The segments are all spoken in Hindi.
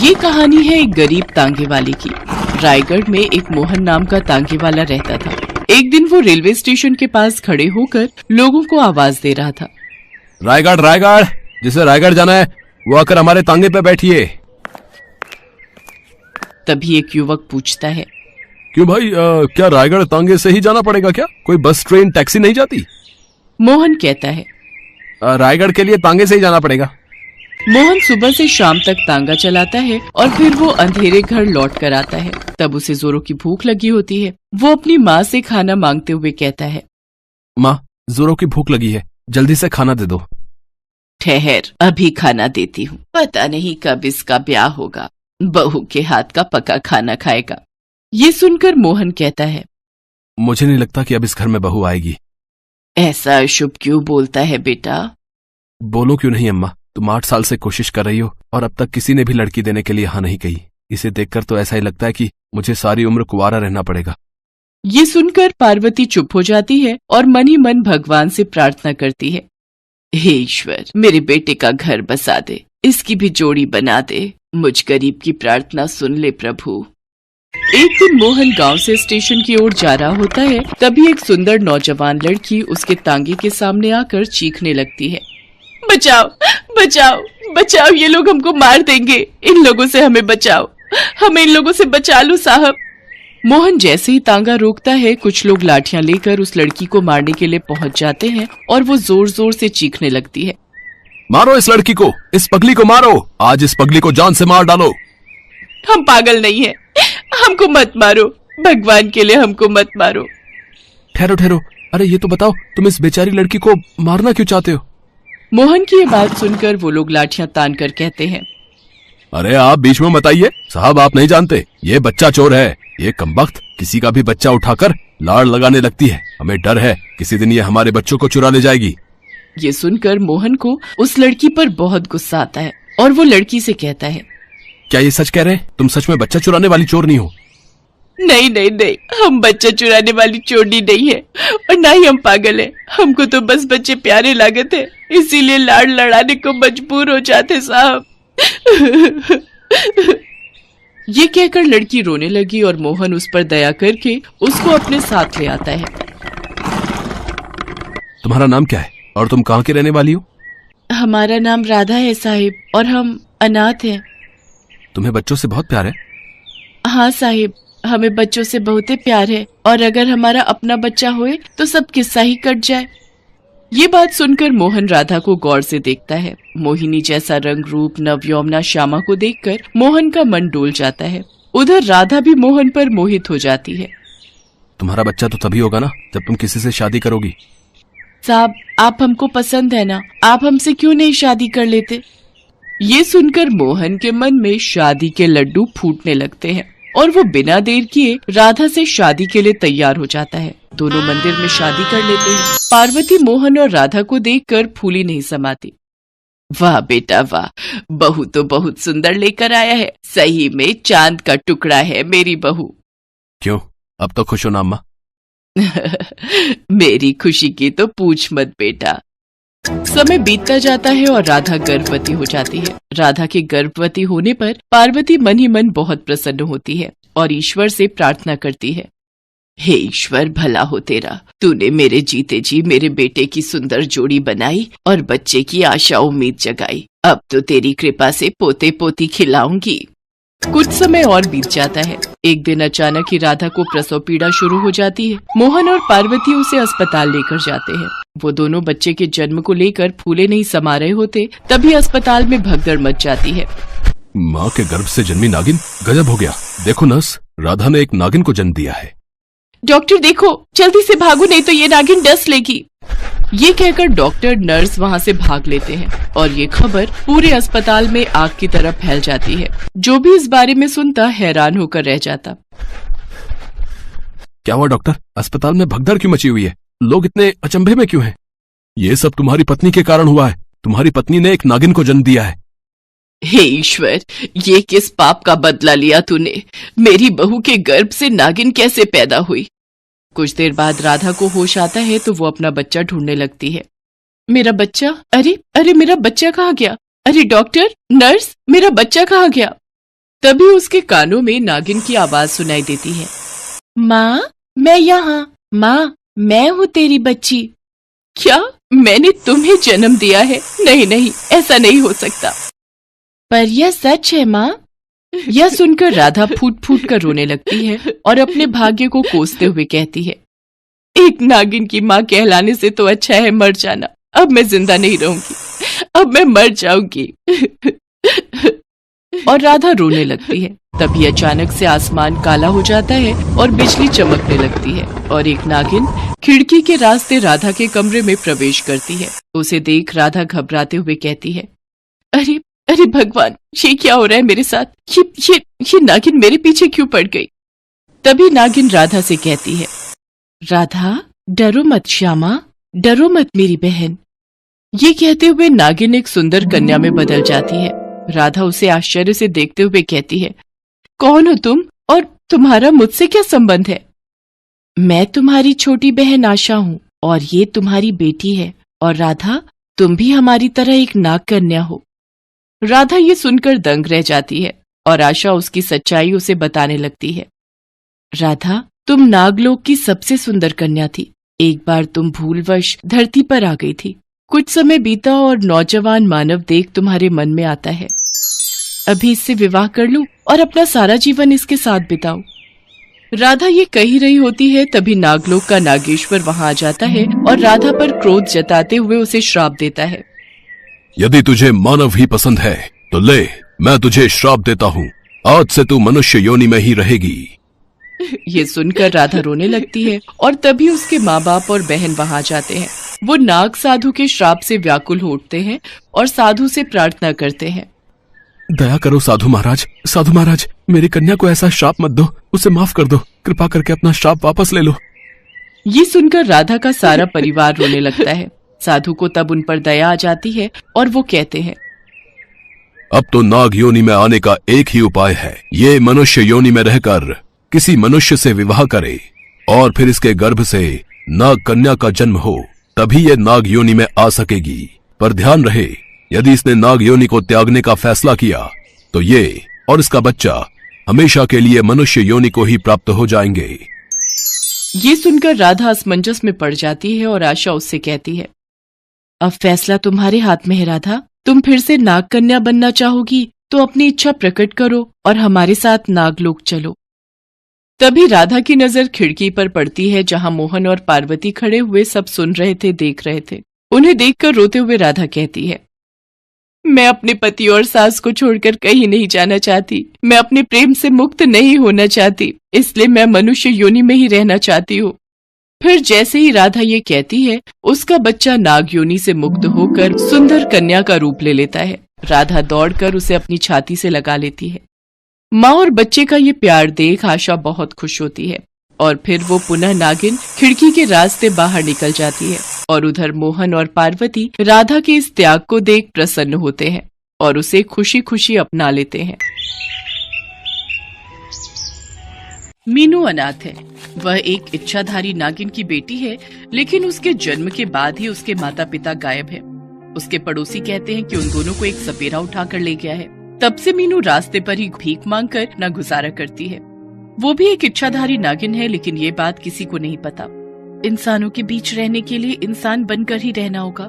ये कहानी है एक गरीब तांगे वाले की। रायगढ़ में एक मोहन नाम का तांगे वाला रहता था। एक दिन वो रेलवे स्टेशन के पास खड़े होकर लोगों को आवाज दे रहा था। रायगढ़ रायगढ़, जिसे रायगढ़ जाना है वो आकर हमारे तांगे पे बैठिए। तभी एक युवक पूछता है, क्यों भाई, क्या रायगढ़ तांगे से ही जाना पड़ेगा क्या? कोई बस ट्रेन टैक्सी नहीं जाती? मोहन कहता है, रायगढ़ के लिए तांगे से ही जाना पड़ेगा। मोहन सुबह से शाम तक तांगा चलाता है और फिर वो अंधेरे घर लौट कर आता है। तब उसे जोरों की भूख लगी होती है। वो अपनी माँ से खाना मांगते हुए कहता है, माँ, जोरों की भूख लगी है, जल्दी से खाना दे दो। ठहर, अभी खाना देती हूँ। पता नहीं कब इसका ब्याह होगा, बहू के हाथ का पका खाना खाएगा। ये सुनकर मोहन कहता है, मुझे नहीं लगता कि अब इस घर में बहू आएगी। ऐसा अशुभ क्यों बोलता है बेटा? बोलो क्यों नहीं अम्मा, तुम 8 साल से कोशिश कर रही हो और अब तक किसी ने भी लड़की देने के लिए हाँ नहीं कही। इसे देखकर तो ऐसा ही लगता है कि मुझे सारी उम्र कुंवारा रहना पड़ेगा। ये सुनकर पार्वती चुप हो जाती है और मन ही मन भगवान से प्रार्थना करती है, हे ईश्वर, मेरे बेटे का घर बसा दे, इसकी भी जोड़ी बना दे, मुझ गरीब की प्रार्थना सुन ले प्रभु। एक दिन मोहन गांव से स्टेशन की ओर जा रहा होता है। तभी एक सुंदर नौजवान लड़की उसके तांगे के सामने आकर चीखने लगती है, बचाओ बचाओ बचाओ, ये लोग हमको मार देंगे, इन लोगों से हमें बचाओ, हमें इन लोगों से बचा लो साहब। मोहन जैसे ही तांगा रोकता है, कुछ लोग लाठियां लेकर उस लड़की को मारने के लिए पहुंच जाते हैं और वो जोर जोर से चीखने लगती है, मारो इस लड़की को, इस पगली को मारो, आज इस पगली को जान से मार डालो। हम पागल नहीं है, हमको मत मारो, भगवान के लिए हमको मत मारो। ठहरो ठहरो, अरे ये तो बताओ, तुम इस बेचारी लड़की को मारना क्यों चाहते हो? मोहन की ये बात सुनकर वो लोग लाठियां तान कर कहते हैं, अरे आप बीच में मत आइए साहब, आप नहीं जानते ये बच्चा चोर है। ये कमबख्त किसी का भी बच्चा उठाकर लाड़ लगाने लगती है, हमें डर है किसी दिन ये हमारे बच्चों को चुरा ले जाएगी। ये सुनकर मोहन को उस लड़की पर बहुत गुस्सा आता है और वो लड़की से कहता है, क्या ये सच कह रहे हैं? तुम सच में बच्चा चुराने वाली चोर नहीं हो? नहीं नहीं नहीं, हम बच्चा चुराने वाली चोरनी नहीं है और ना ही हम पागल है। हमको तो बस बच्चे प्यारे लागत है, इसीलिए लाड़ लड़ाने को मजबूर हो जाते साहब। ये कहकर लड़की रोने लगी और मोहन उस पर दया करके उसको अपने साथ ले आता है। तुम्हारा नाम क्या है और तुम कहाँ की रहने वाली हो? हमारा नाम राधा है साहिब और हम अनाथ हैं। तुम्हें बच्चों से बहुत प्यार है? हाँ साहिब, हमें बच्चों से बहुत ही प्यार है और अगर हमारा अपना बच्चा होए तो सब किस्सा ही कट जाए। ये बात सुनकर मोहन राधा को गौर से देखता है। मोहिनी जैसा रंग रूप नवयौवना श्यामा को देखकर मोहन का मन डोल जाता है। उधर राधा भी मोहन पर मोहित हो जाती है। तुम्हारा बच्चा तो तभी होगा ना जब तुम किसी से शादी करोगी। साहब, आप हमको पसंद है ना, आप हमसे क्यों नहीं शादी कर लेते? ये सुनकर मोहन के मन में शादी के लड्डू फूटने लगते हैं और वो बिना देर किए राधा से शादी के लिए तैयार हो जाता है। दोनों मंदिर में शादी कर लेते हैं। पार्वती मोहन और राधा को देखकर फूली नहीं समाती। वाह बेटा वाह, बहू तो बहुत सुंदर लेकर आया है, सही में चांद का टुकड़ा है मेरी बहू। क्यों, अब तो खुश हो ना अम्मा? मेरी खुशी की तो पूछ मत बेटा। समय बीतता जाता है और राधा गर्भवती हो जाती है। राधा के गर्भवती होने पर पार्वती मन ही मन बहुत प्रसन्न होती है और ईश्वर से प्रार्थना करती है, हे ईश्वर, भला हो तेरा, तूने मेरे जीते जी मेरे बेटे की सुंदर जोड़ी बनाई और बच्चे की आशा उम्मीद जगाई। अब तो तेरी कृपा से पोते पोती खिलाऊंगी। कुछ समय और बीत जाता है। एक दिन अचानक ही राधा को प्रसव पीड़ा शुरू हो जाती है। मोहन और पार्वती उसे अस्पताल लेकर जाते हैं। वो दोनों बच्चे के जन्म को लेकर फूले नहीं समा रहे होते, तभी अस्पताल में भगदड़ मच जाती है। माँ के गर्भ से जन्मी नागिन, गजब हो गया। देखो नर्स, राधा ने एक नागिन को जन्म दिया है। डॉक्टर देखो, जल्दी से भागो नहीं तो ये नागिन डस लेगी। ये कहकर डॉक्टर नर्स वहाँ से भाग लेते हैं और ये खबर पूरे अस्पताल में आग की तरह फैल जाती है। जो भी इस बारे में सुनता हैरान होकर रह जाता। क्या हुआ डॉक्टर, अस्पताल में भगदड़ क्यों मची हुई है? लोग इतने अचंभे में क्यों हैं? ये सब तुम्हारी पत्नी के कारण हुआ है। तुम्हारी पत्नी ने एक नागिन को जन्म दिया है। हे ईश्वर, ये किस पाप का बदला लिया तूने? मेरी बहू के गर्भ से नागिन कैसे पैदा हुई? कुछ देर बाद राधा को होश आता है तो वो अपना बच्चा ढूंढने लगती है। मेरा बच्चा, अरे अरे मेरा बच्चा कहाँ गया? अरे डॉक्टर, नर्स, मेरा बच्चा कहाँ गया? तभी उसके कानों में नागिन की आवाज सुनाई देती है। माँ, मैं यहाँ। माँ, मैं हूँ तेरी बच्ची। क्या मैंने तुम्हें जन्म दिया है? नहीं नहीं, ऐसा नहीं हो सकता। पर यह सच है माँ। यह सुनकर राधा फूट फूट कर रोने लगती है और अपने भाग्य को कोसते हुए कहती है, एक नागिन की माँ कहलाने से तो अच्छा है मर जाना। अब मैं जिंदा नहीं रहूंगी, अब मैं मर जाऊंगी। और राधा रोने लगती है। तभी अचानक से आसमान काला हो जाता है और बिजली चमकने लगती है और एक नागिन खिड़की के रास्ते राधा के कमरे में प्रवेश करती है। उसे देख राधा घबराते हुए कहती है, अरे अरे भगवान, ये क्या हो रहा है मेरे साथ? ये नागिन मेरे पीछे क्यों पड़ गई? तभी नागिन राधा से कहती है, राधा डरो मत श्यामा, डरो मत मेरी बहन। ये कहते हुए नागिन एक सुंदर कन्या में बदल जाती है। राधा उसे आश्चर्य से देखते हुए कहती है, कौन हो तुम और तुम्हारा मुझसे क्या संबंध है? मैं तुम्हारी छोटी बहन आशा हूँ और ये तुम्हारी बेटी है। और राधा, तुम भी हमारी तरह एक नाग कन्या हो। राधा ये सुनकर दंग रह जाती है और आशा उसकी सच्चाई उसे बताने लगती है। राधा, तुम नागलोक की सबसे सुंदर कन्या थी। एक बार तुम भूलवश धरती पर आ गई थी। कुछ समय बीता और नौजवान मानव देख तुम्हारे मन में आता है, अभी इससे विवाह कर लूं और अपना सारा जीवन इसके साथ बिताऊं। राधा ये कही रही होती है, तभी नागलोक का नागेश्वर वहां आ जाता है और राधा पर क्रोध जताते हुए उसे श्राप देता है। यदि तुझे मानव ही पसंद है तो ले, मैं तुझे श्राप देता हूँ। आज से तू मनुष्य योनि में ही रहेगी। ये सुनकर राधा रोने लगती है और तभी उसके माँ बाप और बहन वहां जाते हैं। वो नाग साधु के श्राप से व्याकुल हो उठते हैं और साधु से प्रार्थना करते हैं, दया करो साधु महाराज, साधु महाराज, मेरी कन्या को ऐसा श्राप मत दो, उसे माफ कर दो, कृपा करके अपना श्राप वापस ले लो। ये सुनकर राधा का सारा परिवार रोने लगता है। साधु को तब उन पर दया आ जाती है और वो कहते हैं, अब तो नाग योनि में आने का एक ही उपाय है। ये मनुष्य योनि में रहकर किसी मनुष्य से विवाह करे और फिर इसके गर्भ से नाग कन्या का जन्म हो, तभी ये नाग योनि में आ सकेगी। पर ध्यान रहे, यदि इसने नाग योनि को त्यागने का फैसला किया तो ये और इसका बच्चा हमेशा के लिए मनुष्य योनि को ही प्राप्त हो जाएंगे। ये सुनकर राधा असमंजस में पड़ जाती है और आशा उससे कहती है, अब फैसला तुम्हारे हाथ में है राधा। तुम फिर से नाग कन्या बनना चाहोगी तो अपनी इच्छा प्रकट करो और हमारे साथ नागलोक चलो। तभी राधा की नजर खिड़की पर पड़ती है जहां मोहन और पार्वती खड़े हुए सब सुन रहे थे, देख रहे थे। उन्हें देखकर रोते हुए राधा कहती है, मैं अपने पति और सास को छोड़कर कहीं नहीं जाना चाहती। मैं अपने प्रेम से मुक्त नहीं होना चाहती, इसलिए मैं मनुष्य योनि में ही रहना चाहती हूँ। फिर जैसे ही राधा ये कहती है, उसका बच्चा नाग योनि से मुक्त होकर सुंदर कन्या का रूप ले लेता है। राधा दौड़कर उसे अपनी छाती से लगा लेती है। माँ और बच्चे का ये प्यार देख आशा बहुत खुश होती है और फिर वो पुनः नागिन खिड़की के रास्ते बाहर निकल जाती है। और उधर मोहन और पार्वती राधा के इस त्याग को देख प्रसन्न होते हैं और उसे खुशी खुशी अपना लेते हैं। मीनू अनाथ है। वह एक इच्छाधारी नागिन की बेटी है, लेकिन उसके जन्म के बाद ही उसके माता पिता गायब है। उसके पड़ोसी कहते हैं कि उन दोनों को एक सपेरा उठाकर ले गया है। तब से मीनू रास्ते पर ही भीख मांगकर अपना गुजारा करती है। वो भी एक इच्छाधारी नागिन है, लेकिन ये बात किसी को नहीं पता। इंसानों के बीच रहने के लिए इंसान बनकर ही रहना होगा,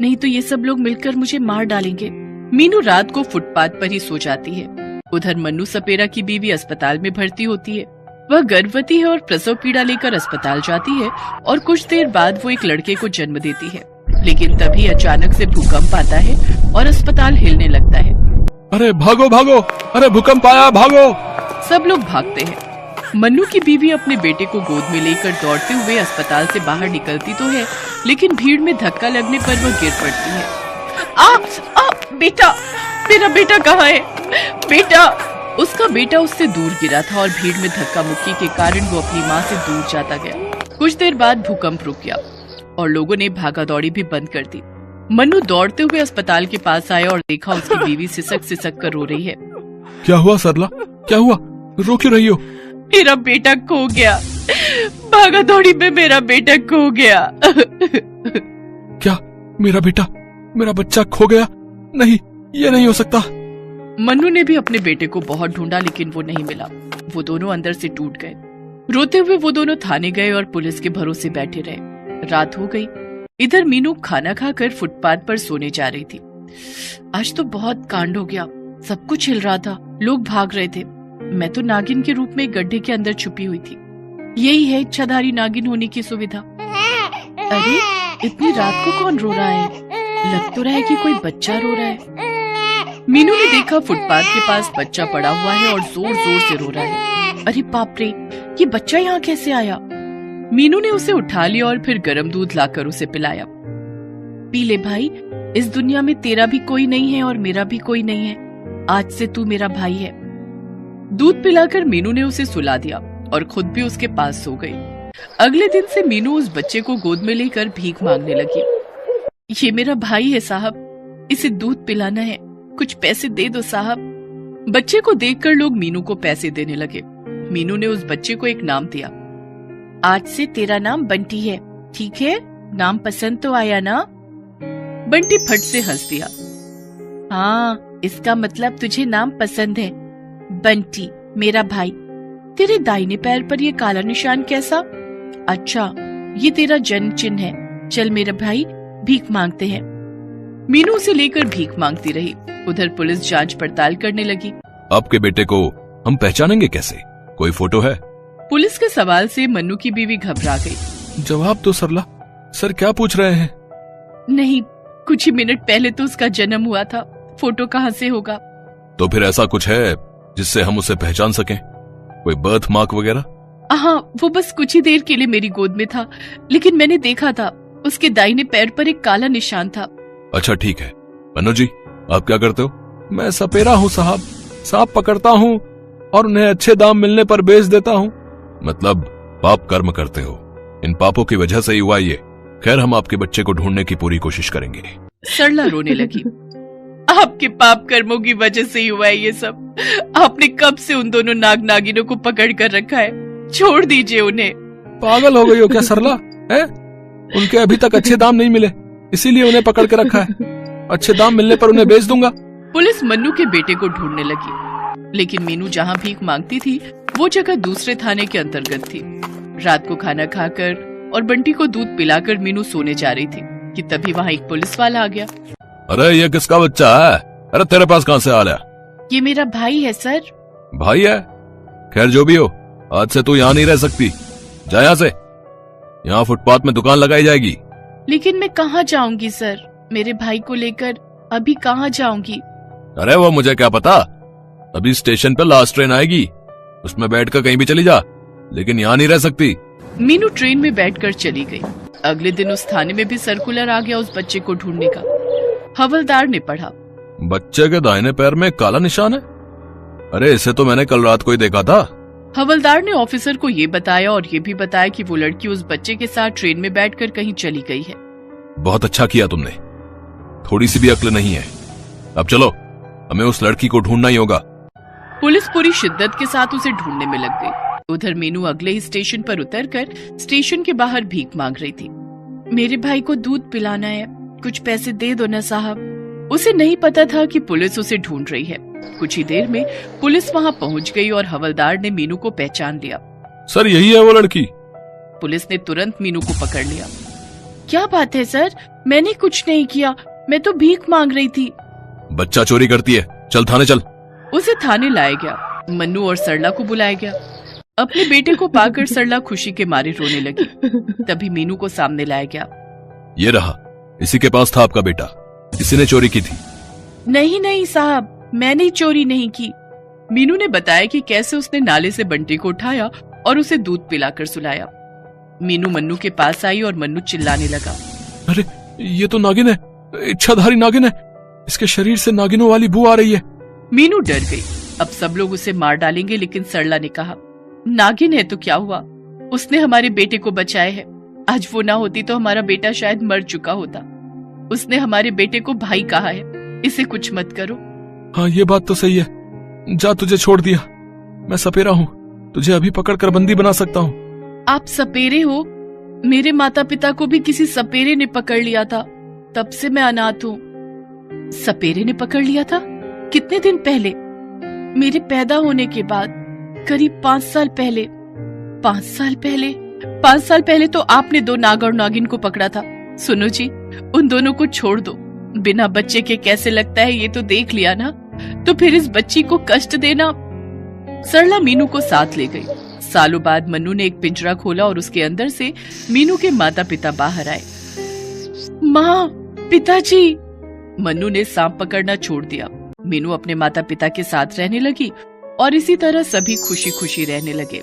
नहीं तो ये सब लोग मिलकर मुझे मार डालेंगे। मीनू रात को फुटपाथ पर ही सो जाती है। उधर मन्नू सपेरा की बीवी अस्पताल में भर्ती होती है। वह गर्भवती है और प्रसव पीड़ा लेकर अस्पताल जाती है और कुछ देर बाद वो एक लड़के को जन्म देती है। लेकिन तभी अचानक से भूकंप आता है और अस्पताल हिलने लगता है। अरे भागो भागो, अरे भूकंप आया, भागो। सब लोग भागते हैं। मन्नू की बीवी अपने बेटे को गोद में लेकर दौड़ते हुए अस्पताल से बाहर निकलती तो है, लेकिन भीड़ में धक्का लगने पर वह गिर पड़ती है। बेटा, मेरा बेटा कहाँ है? बेटा! उसका बेटा उससे दूर गिरा था और भीड़ में धक्का मुक्की के कारण वो अपनी माँ से दूर जाता गया। कुछ देर बाद भूकंप रुक गया और लोगों ने भागा दौड़ी भी बंद कर दी। मन्नू दौड़ते हुए अस्पताल के पास आया और देखा उसकी बीवी सिसक सिसक कर रो रही है। क्या हुआ सरला, क्या हुआ? रो क्यों रही हो? मेरा बेटा खो गया, भागा दौड़ी में मेरा बेटा खो गया। क्या? मेरा बेटा, मेरा बच्चा खो गया? नहीं, ये नहीं हो सकता। मन्नू ने भी अपने बेटे को बहुत ढूंढा लेकिन वो नहीं मिला। वो दोनों अंदर से टूट गए। रोते हुए वो दोनों थाने गए और पुलिस के भरोसे बैठे रहे। रात हो गई। इधर मीनू खाना खाकर फुटपाथ पर सोने जा रही थी। आज तो बहुत कांड हो गया। सब कुछ हिल रहा था, लोग भाग रहे थे। मैं तो नागिन के रूप में एक गड्ढे के अंदर छुपी हुई थी। यही है इच्छाधारी नागिन होने की सुविधा। अरे इतनी रात को कौन रो रहा है? लग तो रहा है कि कोई बच्चा रो रहा है। मीनू ने देखा फुटपाथ के पास बच्चा पड़ा हुआ है और जोर जोर से रो रहा है। अरे बाप रे, ये बच्चा यहाँ कैसे आया? मीनू ने उसे उठा लिया और फिर गर्म दूध लाकर उसे पिलाया। पी ले भाई, इस दुनिया में तेरा भी कोई नहीं है और मेरा भी कोई नहीं है। आज से तू मेरा भाई है। दूध पिलाकर मीनू ने उसे सुला दिया और खुद भी उसके पास सो गई। अगले दिन से मीनू उस बच्चे को गोद में लेकर भीख मांगने लगी। ये मेरा भाई है साहब, इसे दूध पिलाना है, कुछ पैसे दे दो साहब। बच्चे को देखकर लोग मीनू को पैसे देने लगे। मीनू ने उस बच्चे को एक नाम दिया। आज से तेरा नाम बंटी है, ठीक है? नाम पसंद तो आया ना? बंटी फट से हंस दिया। हाँ, इसका मतलब तुझे नाम पसंद है। बंटी मेरा भाई। तेरे दाहिने पैर पर ये काला निशान कैसा? अच्छा, ये तेरा जन्म चिन्ह है। चल मेरा भाई, भीख मांगते हैं। मीनू उसे लेकर भीख मांगती रही। उधर पुलिस जांच पड़ताल करने लगी। आपके बेटे को हम पहचानेंगे कैसे? कोई फोटो है? पुलिस के सवाल से मन्नू की बीवी घबरा गई। जवाब दो सरला। सर क्या पूछ रहे हैं? नहीं, कुछ ही मिनट पहले तो उसका जन्म हुआ था, फोटो कहाँ से होगा? तो फिर ऐसा कुछ है जिससे हम उसे पहचान सकें? कोई बर्थ मार्क वगैरह? हाँ, वो बस कुछ ही देर के लिए मेरी गोद में था, लेकिन मैंने देखा था उसके दाहिने पैर पर एक काला निशान था। अच्छा ठीक है। मन्नू जी, आप क्या करते हो? मैं सपेरा हूँ साहब। सांप पकड़ता हूँ और उन्हें अच्छे दाम मिलने पर बेच देता हूँ। मतलब पाप कर्म करते हो। इन पापों की वजह से ही हुआ ये। खैर, हम आपके बच्चे को ढूंढने की पूरी कोशिश करेंगे। सरला रोने लगी। आपके पाप कर्मों की वजह से ही हुआ है ये सब। आपने कब से उन दोनों नाग नागिनों को पकड़ कर रखा है? छोड़ दीजिए उन्हें। पागल हो गई हो क्या सरला? है? उनके अभी तक अच्छे दाम नहीं मिले, इसीलिए उन्हें पकड़ के रखा है। अच्छे दाम मिलने पर उन्हें बेच दूंगा। पुलिस मन्नू के बेटे को ढूंढने लगी, लेकिन मीनू जहाँ भीख मांगती थी वो जगह दूसरे थाने के अंतर्गत थी। रात को खाना खाकर और बंटी को दूध पिलाकर मीनू सोने जा रही थी कि तभी वहाँ एक पुलिस वाला आ गया। अरे ये किसका बच्चा है? अरे तेरे पास कहाँ से आ गया? ये मेरा भाई है सर। भाई है? खैर जो भी हो, आज से तू यहाँ नहीं रह सकती। जा यहाँ से। यहाँ फुटपाथ में दुकान लगाई जाएगी। लेकिन मैं कहाँ जाऊंगी सर? मेरे भाई को लेकर अभी कहाँ जाऊंगी? अरे वो मुझे क्या पता। अभी स्टेशन पे लास्ट ट्रेन आएगी, उसमें बैठकर कहीं भी चली जा, लेकिन यहाँ नहीं रह सकती। मीनू ट्रेन में बैठकर चली गई। अगले दिन उस थाने में भी सर्कुलर आ गया उस बच्चे को ढूंढने का। हवलदार ने पढ़ा। बच्चे के दाहिने पैर में काला निशान है? अरे इसे तो मैंने कल रात को ही देखा था। हवलदार ने ऑफिसर को ये बताया और ये भी बताया कि वो लड़की उस बच्चे के साथ ट्रेन में बैठकर कहीं चली गई है। बहुत अच्छा किया तुमने। थोड़ी सी भी अक्ल नहीं है। अब चलो, हमें उस लड़की को ढूंढना ही होगा। पुलिस पूरी शिद्दत के साथ उसे ढूंढने में लग गई। उधर मीनू अगले ही स्टेशन पर उतरकर स्टेशन के बाहर भीख मांग रही थी। मेरे भाई को दूध पिलाना है, कुछ पैसे दे दो ना साहब। उसे नहीं पता था कि पुलिस उसे ढूंढ रही है। कुछ ही देर में पुलिस वहां पहुंच गई और हवलदार ने मीनू को पहचान लिया। सर यही है वो लड़की। पुलिस ने तुरंत मीनू को पकड़ लिया। क्या बात है सर? मैंने कुछ नहीं किया, मैं तो भीख मांग रही थी। बच्चा चोरी करती है, चल थाने चल। उसे थाने लाया गया। मन्नू और सरला को बुलाया गया। अपने बेटे को पाकर सरला खुशी के मारे रोने लगी। तभी मीनू को सामने लाया गया। ये रहा, इसी के पास था आपका बेटा। इसी ने चोरी की थी। नहीं नहीं साहब, मैंने चोरी नहीं की। मीनू ने बताया कि कैसे उसने नाले से बंटी को उठाया और उसे दूध पिलाकर सुलाया। मीनू मन्नू के पास आई और मन्नू चिल्लाने लगा। अरे ये तो नागिन है, इच्छाधारी नागिन है। इसके शरीर से नागिनों वाली बू आ रही है। मीनू डर गई। अब सब लोग उसे मार डालेंगे, लेकिन सरला ने कहा, नागिन है तो क्या हुआ? उसने हमारे बेटे को बचाया है। आज वो ना होती तो हमारा बेटा शायद मर चुका होता। उसने हमारे बेटे को भाई कहा है। इसे कुछ मत करो। हाँ ये बात तो सही है। जा, तुझे छोड़ दिया। मैं सपेरा हूँ, तुझे अभी पकड़कर बंदी बना सकता हूँ। आप सपेरे हो? मेरे माता पिता को भी किसी सपेरे ने पकड़ लिया था, तब से मैं अनाथ हूँ। सपेरे ने पकड़ लिया था? कितने दिन पहले? मेरे पैदा होने के बाद करीब 5 साल पहले। 5 साल पहले? 5 साल पहले तो आपने 2 नाग और नागिन को पकड़ा था। सुनो जी, उन दोनों को छोड़ दो। बिना बच्चे के कैसे लगता है ये तो देख लिया ना, तो फिर इस बच्ची को कष्ट देना। सरला मीनू को साथ ले गई। सालों बाद मन्नू ने एक पिंजरा खोला और उसके अंदर से मीनू के माता पिता बाहर आए। माँ, पिताजी। मन्नू ने सांप पकड़ना छोड़ दिया। मीनू अपने माता पिता के साथ रहने लगी और इसी तरह सभी खुशी खुशी रहने लगे।